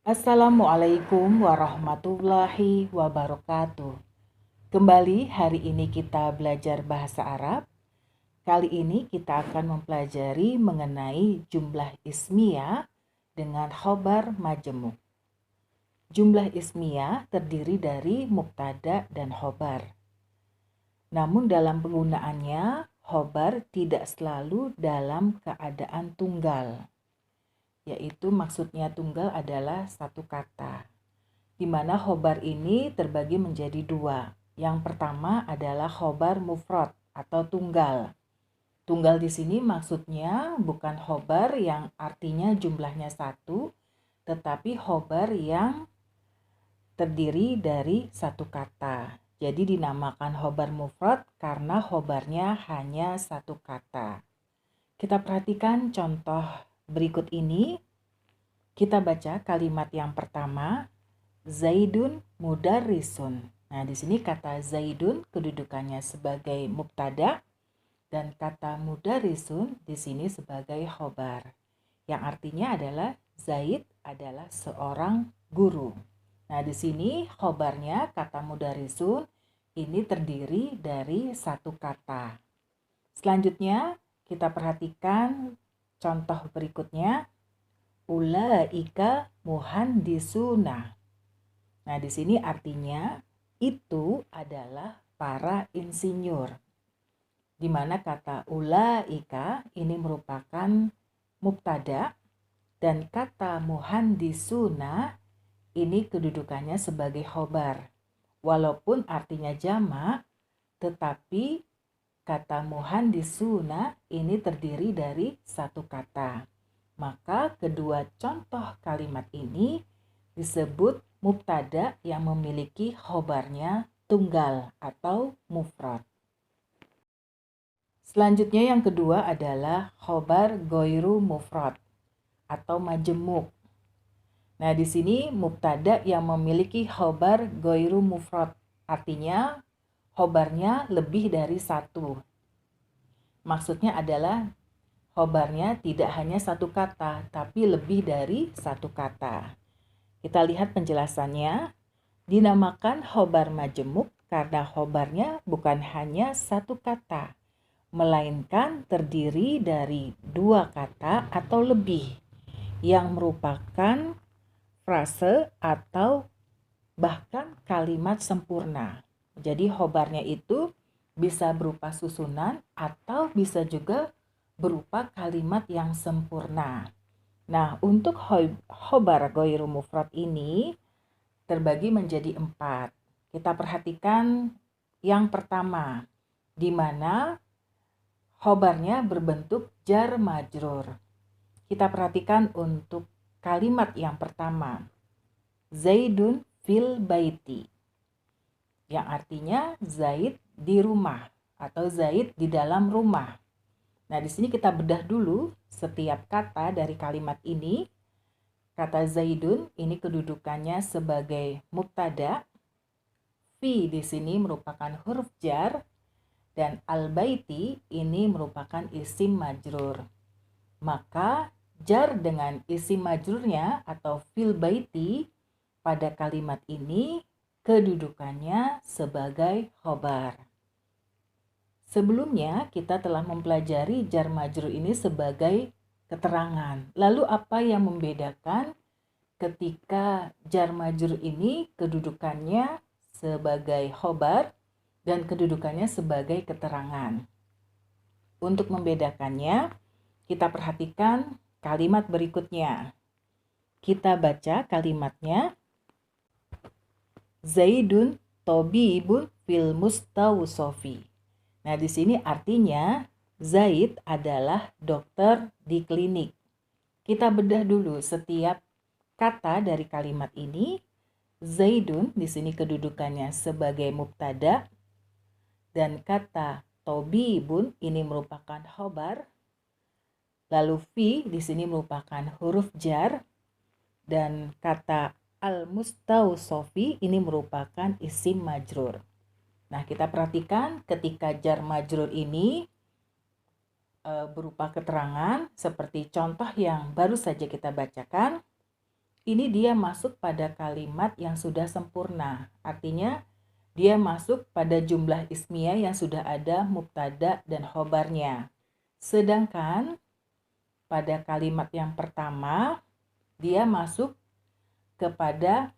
Assalamualaikum warahmatullahi wabarakatuh. Kembali hari ini kita belajar bahasa Arab. Kali ini kita akan mempelajari mengenai jumlah ismiyah dengan khobar majemuk. Jumlah ismiyah terdiri dari mubtada dan khobar. Namun dalam penggunaannya, khobar tidak selalu dalam keadaan tunggal. Yaitu maksudnya tunggal adalah satu kata, di mana khobar ini terbagi menjadi dua. Yang pertama adalah khobar mufrad atau tunggal. Tunggal di sini maksudnya bukan khobar yang artinya jumlahnya satu, tetapi khobar yang terdiri dari satu kata. Jadi dinamakan khobar mufrad karena khobarnya hanya satu kata. Kita perhatikan contoh berikut ini. Kita baca kalimat yang pertama, Zaidun mudarrisun. Nah, di sini kata Zaidun kedudukannya sebagai mubtada dan kata mudarrisun di sini sebagai khobar. Yang artinya adalah Zaid adalah seorang guru. Nah, di sini khobarnya kata mudarrisun ini terdiri dari satu kata. Selanjutnya kita perhatikan contoh berikutnya. Ulaika muhandisuna. Nah, di sini artinya itu adalah para insinyur. Di mana kata ulaika ini merupakan mubtada dan kata muhandisuna ini kedudukannya sebagai khobar. Walaupun artinya jamak, tetapi kata muhandisuna ini terdiri dari satu kata. Maka kedua contoh kalimat ini disebut mubtada yang memiliki khobarnya tunggal atau mufrad. Selanjutnya yang kedua adalah khobar goiru mufrad atau majemuk. Nah, di sini mubtada yang memiliki khobar goiru mufrad artinya khobarnya lebih dari satu. Maksudnya adalah khobarnya tidak hanya satu kata, tapi lebih dari satu kata. Kita lihat penjelasannya. Dinamakan khobar majemuk karena khobarnya bukan hanya satu kata, melainkan terdiri dari dua kata atau lebih, yang merupakan frase atau bahkan kalimat sempurna. Jadi khobarnya itu bisa berupa susunan atau bisa juga berupa kalimat yang sempurna. Nah, untuk khobar goiru mufrad ini terbagi menjadi 4. Kita perhatikan yang pertama, di mana khobarnya berbentuk jar majrur. Kita perhatikan untuk kalimat yang pertama, Zaidun fil baiti, yang artinya Zaid di rumah atau Zaid di dalam rumah. Nah, di sini kita bedah dulu setiap kata dari kalimat ini. Kata Zaidun ini kedudukannya sebagai mubtada. Fi di sini merupakan huruf jar dan al-baiti ini merupakan isim majrur. Maka jar dengan isim majrurnya atau fil baiti pada kalimat ini kedudukannya sebagai khobar. Sebelumnya kita telah mempelajari jar majrur ini sebagai keterangan. Lalu apa yang membedakan ketika jar majrur ini kedudukannya sebagai khobar dan kedudukannya sebagai keterangan? Untuk membedakannya, kita perhatikan kalimat berikutnya. Kita baca kalimatnya. Zaidun tobibun fil mustawsofi. Nah, di sini artinya Zaid adalah dokter di klinik. Kita bedah dulu setiap kata dari kalimat ini. Zaidun di sini kedudukannya sebagai mubtada dan kata tobibun ini merupakan khobar. Lalu fi di sini merupakan huruf jar dan kata al-mustawsofi ini merupakan isim majrur. Nah, kita perhatikan ketika jar majrur ini berupa keterangan seperti contoh yang baru saja kita bacakan. ini dia masuk pada kalimat yang sudah sempurna. Artinya dia masuk pada jumlah ismiyah yang sudah ada mubtada dan khobarnya. Sedangkan pada kalimat yang pertama dia masuk kepada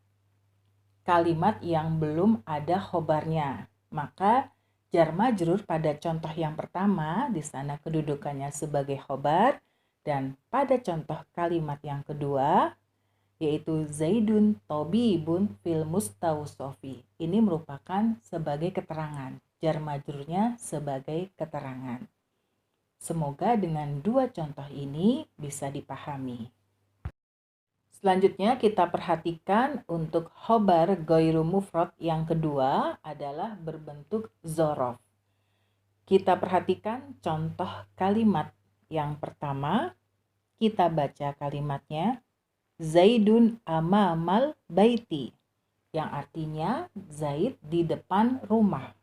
kalimat yang belum ada khobarnya. Maka jar majrur pada contoh yang pertama di sana kedudukannya sebagai khobar, dan pada contoh kalimat yang kedua yaitu Zaidun Tobibun fil mustausofi. Ini merupakan sebagai keterangan. Jar majrurnya sebagai keterangan. Semoga dengan dua contoh ini bisa dipahami. Selanjutnya kita perhatikan untuk khobar ghairu mufrad yang kedua adalah berbentuk zorof. Kita perhatikan contoh kalimat yang pertama. Kita baca kalimatnya. Zaidun amamal baiti, yang artinya Zaid di depan rumah.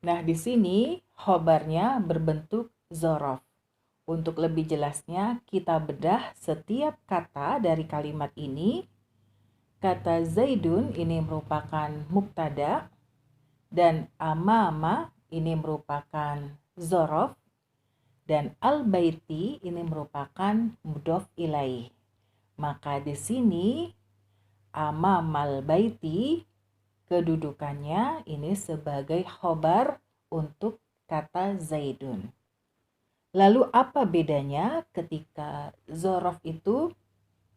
Nah, di sini khobarnya berbentuk zorof. Untuk lebih jelasnya, kita bedah setiap kata dari kalimat ini. Kata Zaidun ini merupakan mubtada, dan amama ini merupakan zorof, dan al-baiti ini merupakan mudhof ilaih. Maka di sini amamal baiti kedudukannya ini sebagai khobar untuk kata Zaidun. Lalu apa bedanya ketika zorof itu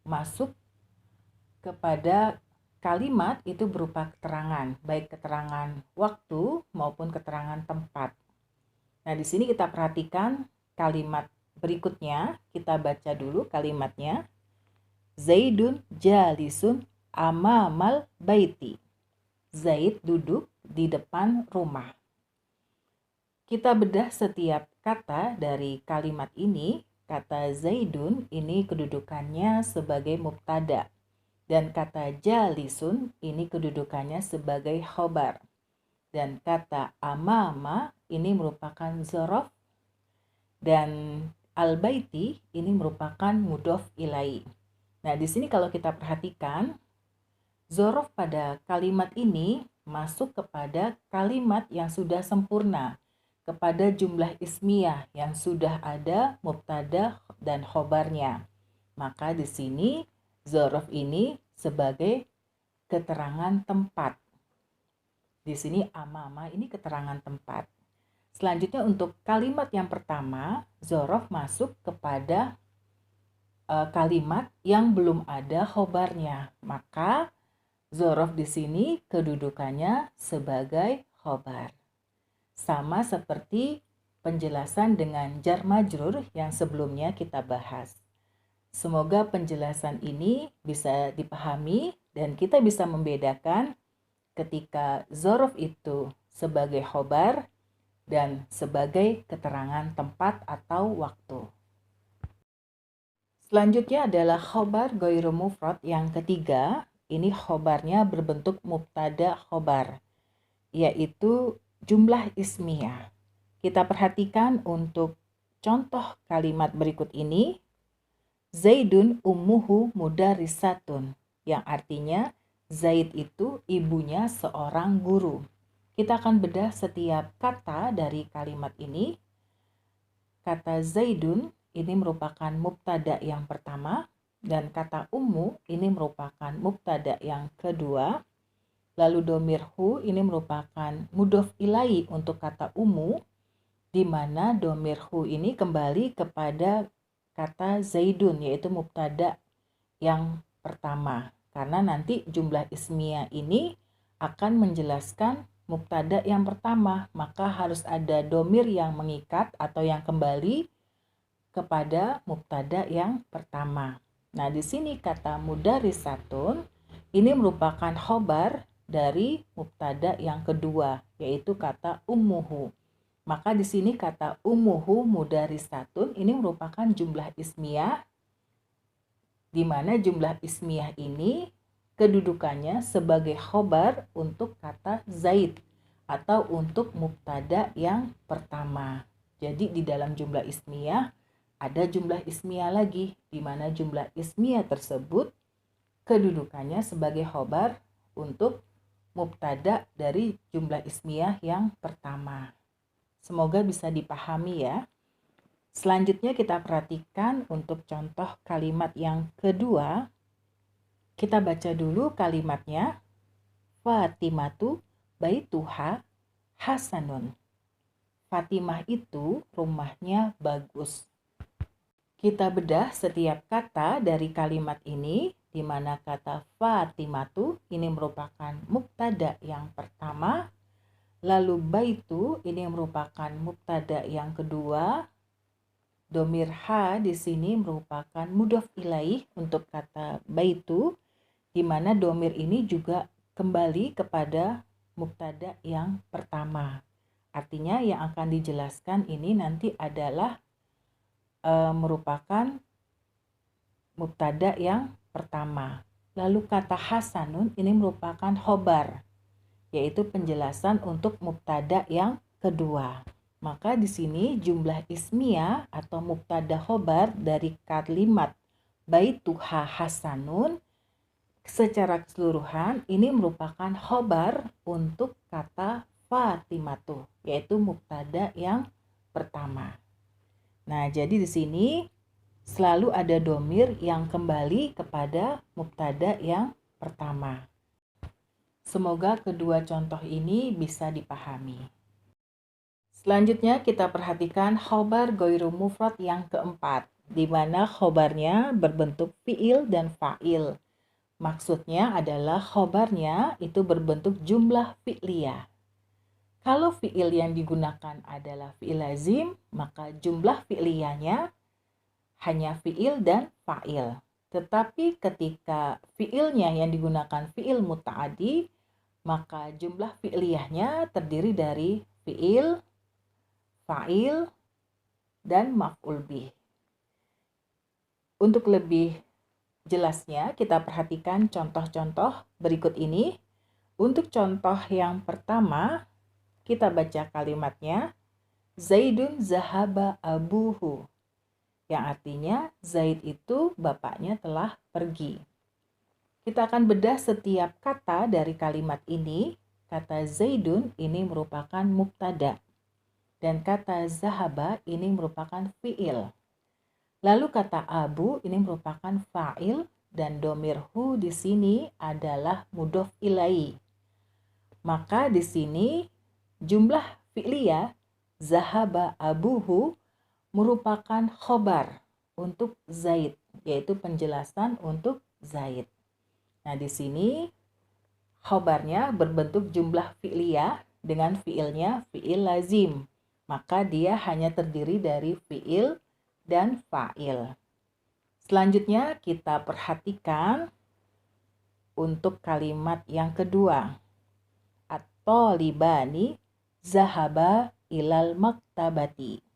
masuk kepada kalimat itu berupa keterangan, baik keterangan waktu maupun keterangan tempat. Nah, di sini kita perhatikan kalimat berikutnya, kita baca dulu kalimatnya. Zaidun jalisun amamal baiti. Zaid duduk di depan rumah. Kita bedah setiap kata dari kalimat ini. Kata Zaidun ini kedudukannya sebagai mubtada, dan kata jalisun ini kedudukannya sebagai khobar, dan kata amama ini merupakan zorof, dan al-baiti ini merupakan mudhof ilaih. Nah, di sini kalau kita perhatikan, zorof pada kalimat ini masuk kepada kalimat yang sudah sempurna, kepada jumlah ismiyah yang sudah ada mubtada dan khobarnya. Maka di sini zorof ini sebagai keterangan tempat. Di sini amama ini keterangan tempat. Selanjutnya untuk kalimat yang pertama, zorof masuk kepada kalimat yang belum ada khobarnya, maka zorof di sini kedudukannya sebagai khobar. Sama seperti penjelasan dengan jar majrur yang sebelumnya kita bahas. Semoga penjelasan ini bisa dipahami dan kita bisa membedakan ketika zorof itu sebagai khobar dan sebagai keterangan tempat atau waktu. Selanjutnya adalah khobar ghairu mufrad yang ketiga. Ini khobarnya berbentuk mubtada khobar, yaitu jumlah ismiyah. Kita perhatikan untuk contoh kalimat berikut ini. Zaidun ummuhu mudarrisatun, yang artinya Zaid itu ibunya seorang guru. Kita akan bedah setiap kata dari kalimat ini. Kata Zaidun ini merupakan mubtada yang pertama, dan kata ummu ini merupakan mubtada yang kedua. Lalu domir hu ini merupakan mudhof ilaih untuk kata ummu, di mana domir hu ini kembali kepada kata Zaidun, yaitu mubtada yang pertama. Karena nanti jumlah ismiyah ini akan menjelaskan mubtada yang pertama, maka harus ada domir yang mengikat atau yang kembali kepada mubtada yang pertama. Nah, di sini kata mudarrisatun ini merupakan khobar dari mubtada yang kedua, yaitu kata ummuhu. Maka di sini kata ummuhu mudarrisatun ini merupakan jumlah ismiyah, di mana jumlah ismiyah ini kedudukannya sebagai khobar untuk kata Zaid atau untuk mubtada yang pertama. Jadi di dalam jumlah ismiyah ada jumlah ismiyah lagi, di mana jumlah ismiyah tersebut kedudukannya sebagai khobar untuk mubtada dari jumlah ismiyah yang pertama. Semoga bisa dipahami ya. Selanjutnya kita perhatikan untuk contoh kalimat yang kedua. Kita baca dulu kalimatnya. Fatimatu baituha hasanun. Fatimah itu rumahnya bagus. Kita bedah setiap kata dari kalimat ini, di mana kata Fatimatu ini merupakan mubtada yang pertama, lalu baitu ini merupakan mubtada yang kedua. Domir ha di sini merupakan mudhof ilaih untuk kata baitu, di mana domir ini juga kembali kepada mubtada yang pertama. Artinya yang akan dijelaskan ini nanti adalah merupakan mubtada yang pertama. Lalu kata hasanun ini merupakan khobar, yaitu penjelasan untuk mubtada yang kedua. Maka di sini jumlah ismiyah atau mubtada khobar dari kalimat baituha hasanun secara keseluruhan ini merupakan khobar untuk kata Fatimatu, yaitu mubtada yang pertama. Nah, jadi di sini selalu ada domir yang kembali kepada mubtada yang pertama. Semoga kedua contoh ini bisa dipahami. Selanjutnya kita perhatikan khobar goiru mufrad yang keempat, di mana khobarnya berbentuk fiil dan fa'il. Maksudnya adalah khobarnya itu berbentuk jumlah fi'liyah. Kalau fi'il yang digunakan adalah fi'il lazim, maka jumlah fi'liyahnya hanya fi'il dan fa'il. Tetapi ketika fi'ilnya yang digunakan fi'il muta'addi, maka jumlah fi'liyahnya terdiri dari fi'il, fa'il, dan maf'ul bih. Untuk lebih jelasnya, kita perhatikan contoh-contoh berikut ini. Untuk contoh yang pertama, kita baca kalimatnya. Zaidun zahaba abuhu. Yang artinya Zaid itu bapaknya telah pergi. Kita akan bedah setiap kata dari kalimat ini. Kata Zaidun ini merupakan mubtada. Dan kata zahaba ini merupakan fi'il. Lalu kata abu ini merupakan fa'il dan domir hu di sini adalah mudhof ilai. Maka di sini jumlah fi'liyah zahaba abuhu merupakan khobar untuk Zaid, yaitu penjelasan untuk Zaid. Nah, di sini khobarnya berbentuk jumlah fi'liyah dengan fi'ilnya fi'il lazim. Maka dia hanya terdiri dari fi'il dan fa'il. Selanjutnya kita perhatikan untuk kalimat yang kedua. At-thalibani zahaba ilal maktabati.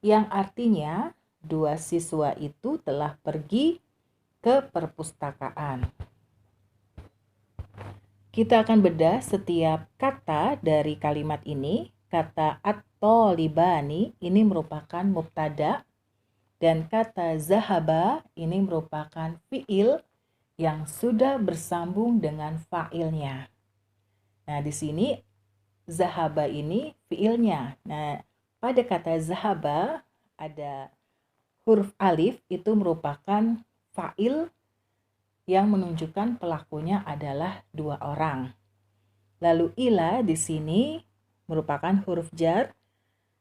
Yang artinya dua siswa itu telah pergi ke perpustakaan. Kita akan bedah setiap kata dari kalimat ini. Kata at-thalibani ini merupakan mubtada. Dan kata zahaba ini merupakan fi'il yang sudah bersambung dengan fa'ilnya. Nah, di sini zahaba ini fi'ilnya. Nah, pada kata zahaba ada huruf alif, itu merupakan fa'il yang menunjukkan pelakunya adalah dua orang. Lalu ila di sini merupakan huruf jar.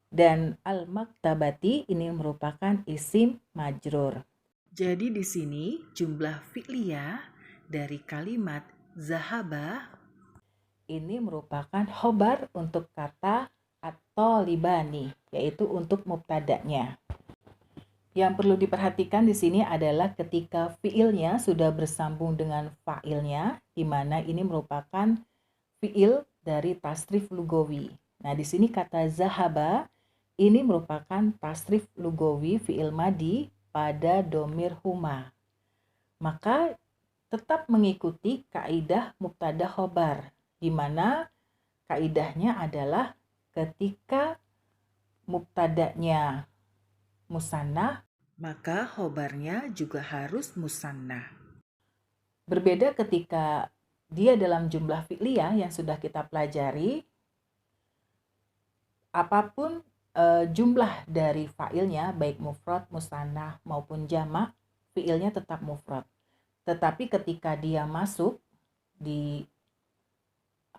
Dan al-maktabati ini merupakan isim majrur. Jadi di sini jumlah fi'liyah dari kalimat zahaba ini merupakan khobar untuk kata at-thalibani, yaitu untuk mubtada'nya. Yang perlu diperhatikan di sini adalah ketika fi'ilnya sudah bersambung dengan fa'ilnya, di mana ini merupakan fi'il dari tasrif lugawi. Nah, di sini kata zahaba ini merupakan tasrif lugawi fi'il madi pada domir huma. Maka tetap mengikuti kaidah mubtada khobar, di mana kaidahnya adalah ketika mubtadanya musannah, maka khobarnya juga harus musannah. Berbeda ketika dia dalam jumlah fi'liyah yang sudah kita pelajari, apapun jumlah dari fa'ilnya, baik mufrad, musannah maupun jamak, fi'ilnya tetap mufrad. Tetapi ketika dia masuk di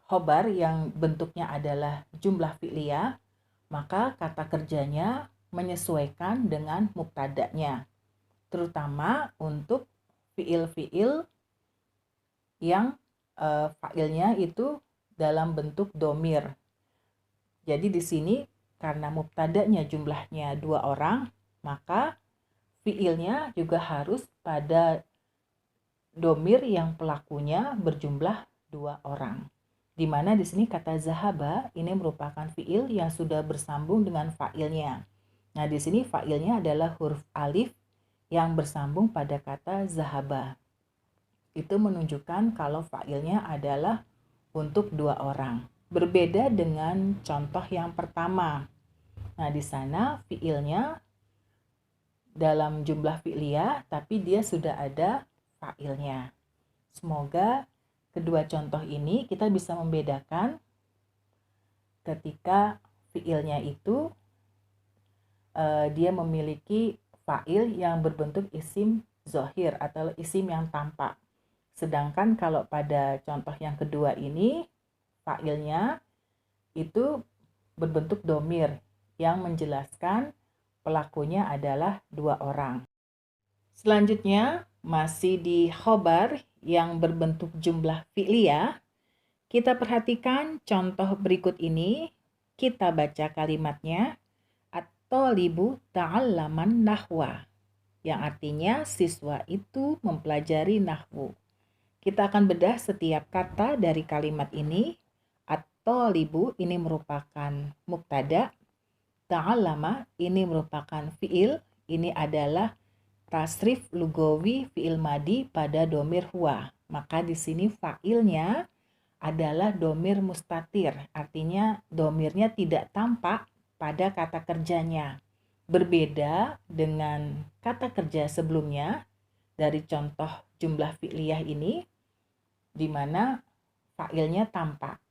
khobar yang bentuknya adalah jumlah fi'liyah, maka kata kerjanya menyesuaikan dengan mubtada'nya, terutama untuk fi'il-fi'il yang fa'ilnya itu dalam bentuk domir. Jadi di sini karena mubtada'nya jumlahnya 2 orang, maka fi'ilnya juga harus pada domir yang pelakunya berjumlah 2 orang. Di mana di sini kata zahaba ini merupakan fi'il yang sudah bersambung dengan fa'ilnya. Nah, di sini fa'ilnya adalah huruf alif yang bersambung pada kata zahaba. Itu menunjukkan kalau fa'ilnya adalah untuk 2 orang. Berbeda dengan contoh yang pertama. Nah, di sana fi'ilnya dalam jumlah fi'liyah, tapi dia sudah ada fa'ilnya. Semoga kedua contoh ini kita bisa membedakan ketika fi'ilnya itu dia memiliki fa'il yang berbentuk isim zohir atau isim yang tampak. Sedangkan kalau pada contoh yang kedua ini, fa'ilnya itu berbentuk domir yang menjelaskan pelakunya adalah 2 orang. Selanjutnya, masih di khobar yang berbentuk jumlah fi'liyah, kita perhatikan contoh berikut ini. Kita baca kalimatnya, at-thalibu ta'allaman nahwa, yang artinya siswa itu mempelajari nahwu. Kita akan bedah setiap kata dari kalimat ini. At-thalibu ini merupakan mubtada, ta'allama ini merupakan fi'il, ini adalah tasrif lugawi fi'il madi pada domir huwa. Maka di sini fa'ilnya adalah domir mustatir, artinya domirnya tidak tampak pada kata kerjanya. Berbeda dengan kata kerja sebelumnya dari contoh jumlah fi'liyah ini, di mana fa'ilnya tampak.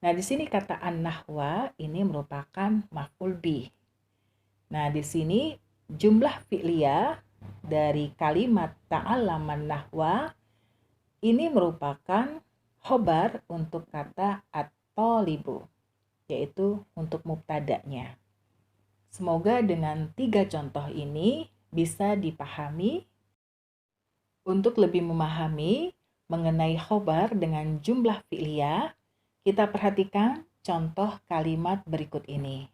Nah, di sini kata an-nahwa ini merupakan maf'ul bih. Nah, di sini jumlah fi'liyah dari kalimat ta'allaman nahwa ini merupakan khobar untuk kata at-thalibu, yaitu untuk mubtada'nya. Semoga dengan 3 contoh ini bisa dipahami. Untuk lebih memahami mengenai khobar dengan jumlah fi'liyah, kita perhatikan contoh kalimat berikut ini.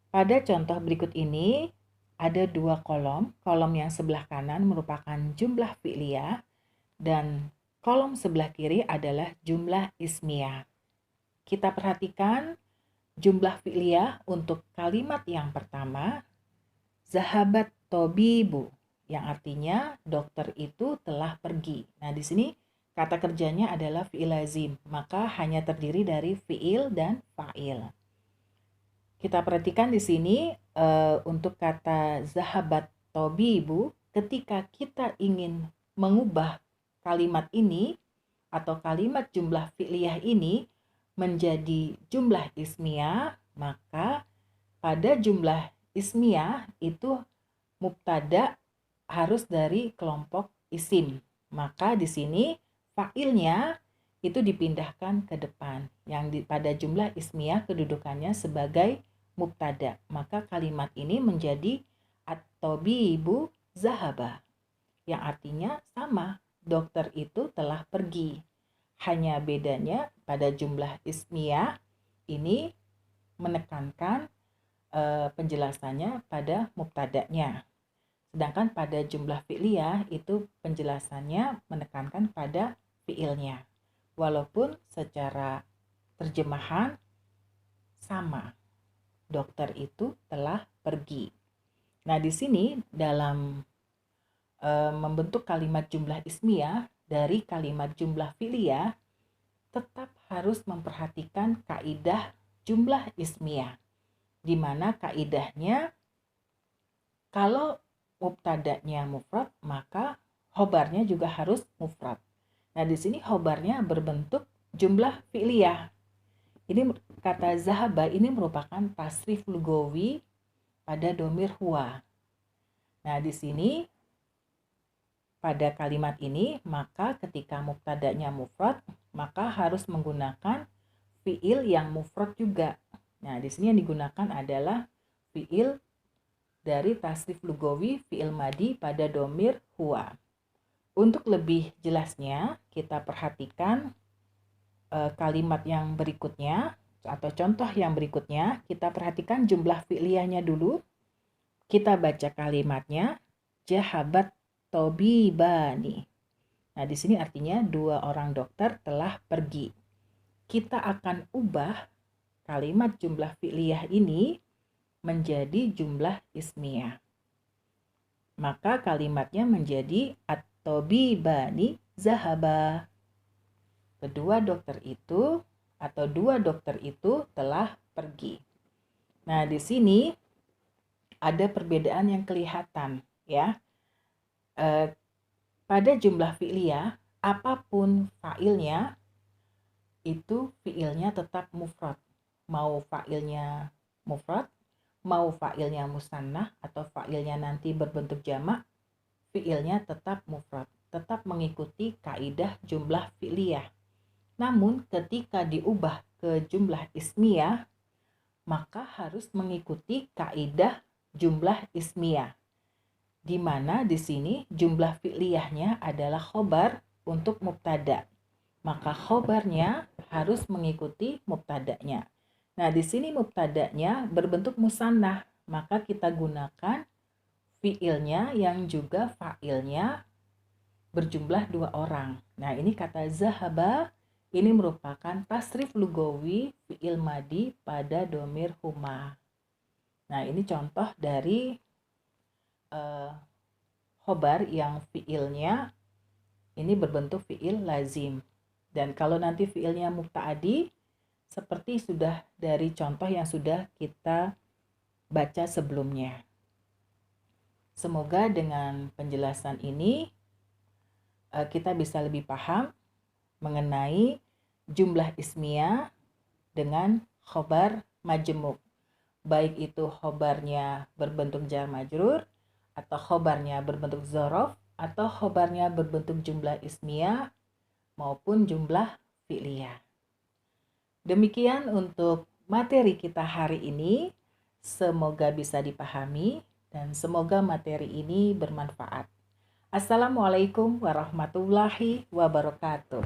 Pada contoh berikut ini ada 2 kolom. Kolom yang sebelah kanan merupakan jumlah fi'liyah dan kolom sebelah kiri adalah jumlah ismiyah. Kita perhatikan jumlah fi'liyah untuk kalimat yang pertama, zahabat tobibu, yang artinya dokter itu telah pergi. Nah, di sini kata kerjanya adalah fi'il lazim, maka hanya terdiri dari fi'il dan fa'il. Kita perhatikan di sini untuk kata zahabat tobibu, ketika kita ingin mengubah kalimat ini atau kalimat jumlah fi'liyah ini menjadi jumlah ismiyah, maka pada jumlah ismiyah itu mubtada harus dari kelompok isim. Maka di sini fa'ilnya itu dipindahkan ke depan. Yang pada jumlah ismiyah kedudukannya sebagai mubtada. Maka kalimat ini menjadi at-tabibu zahaba, yang artinya sama, dokter itu telah pergi. Hanya bedanya pada jumlah ismiyah ini menekankan penjelasannya pada mubtada'nya. Sedangkan pada jumlah fi'liyah itu penjelasannya menekankan pada fi'ilnya. Walaupun secara terjemahan sama, dokter itu telah pergi. Nah, di sini dalam membentuk kalimat jumlah ismiyah dari kalimat jumlah fi'liyah tetap harus memperhatikan kaidah jumlah ismiyah, di mana kaidahnya kalau mubtada'nya mufrad maka khobarnya juga harus mufrad. Nah, di sini khobarnya berbentuk jumlah fi'liyah. Ini kata zahaba ini merupakan tasrif lugawi pada domir huwa. Nah, di sini pada kalimat ini, maka ketika mubtada'nya mufrad, maka harus menggunakan fi'il yang mufrad juga. Nah, di sini yang digunakan adalah fi'il dari tasrif lugawi fi'il madi pada domir huwa. Untuk lebih jelasnya, kita perhatikan kalimat yang berikutnya atau contoh yang berikutnya. Kita perhatikan jumlah fi'liyahnya dulu. Kita baca kalimatnya, jahabat tobibani. Nah, di sini artinya 2 orang dokter telah pergi. Kita akan ubah kalimat jumlah fi'liyah ini menjadi jumlah ismiyah. Maka kalimatnya menjadi at-tobibani zahaba. Kedua dokter itu atau 2 dokter itu telah pergi. Nah, di sini ada perbedaan yang kelihatan ya. Pada jumlah fi'liyah, apapun fa'ilnya, itu fi'ilnya tetap mufrad. Mau fa'ilnya mufrad, mau fa'ilnya musannah, atau fa'ilnya nanti berbentuk jamak, fi'ilnya tetap mufrad. Tetap mengikuti kaidah jumlah fi'liyah. Namun ketika diubah ke jumlah ismiyah, maka harus mengikuti kaidah jumlah ismiyah, di mana di sini jumlah fi'liyahnya adalah khobar untuk mubtada. Maka khobarnya harus mengikuti mubtada'nya. Nah, di sini mubtada'nya berbentuk musannah, maka kita gunakan fi'ilnya yang juga fa'ilnya berjumlah 2 orang. Nah, ini kata zahaba, ini merupakan tasrif lugawi fi'il madi pada domir huma. Nah, ini contoh dari khobar yang fi'ilnya ini berbentuk fi'il lazim. Dan kalau nanti fi'ilnya mubta'adi, seperti sudah dari contoh yang sudah kita baca sebelumnya. Semoga dengan penjelasan ini kita bisa lebih paham mengenai jumlah ismiyah dengan khobar majemuk. Baik itu khobarnya berbentuk jar majrur, atau khobarnya berbentuk zorof, atau khobarnya berbentuk jumlah ismiyah maupun jumlah fi'liyah. Demikian untuk materi kita hari ini. Semoga bisa dipahami dan semoga materi ini bermanfaat. Assalamualaikum warahmatullahi wabarakatuh.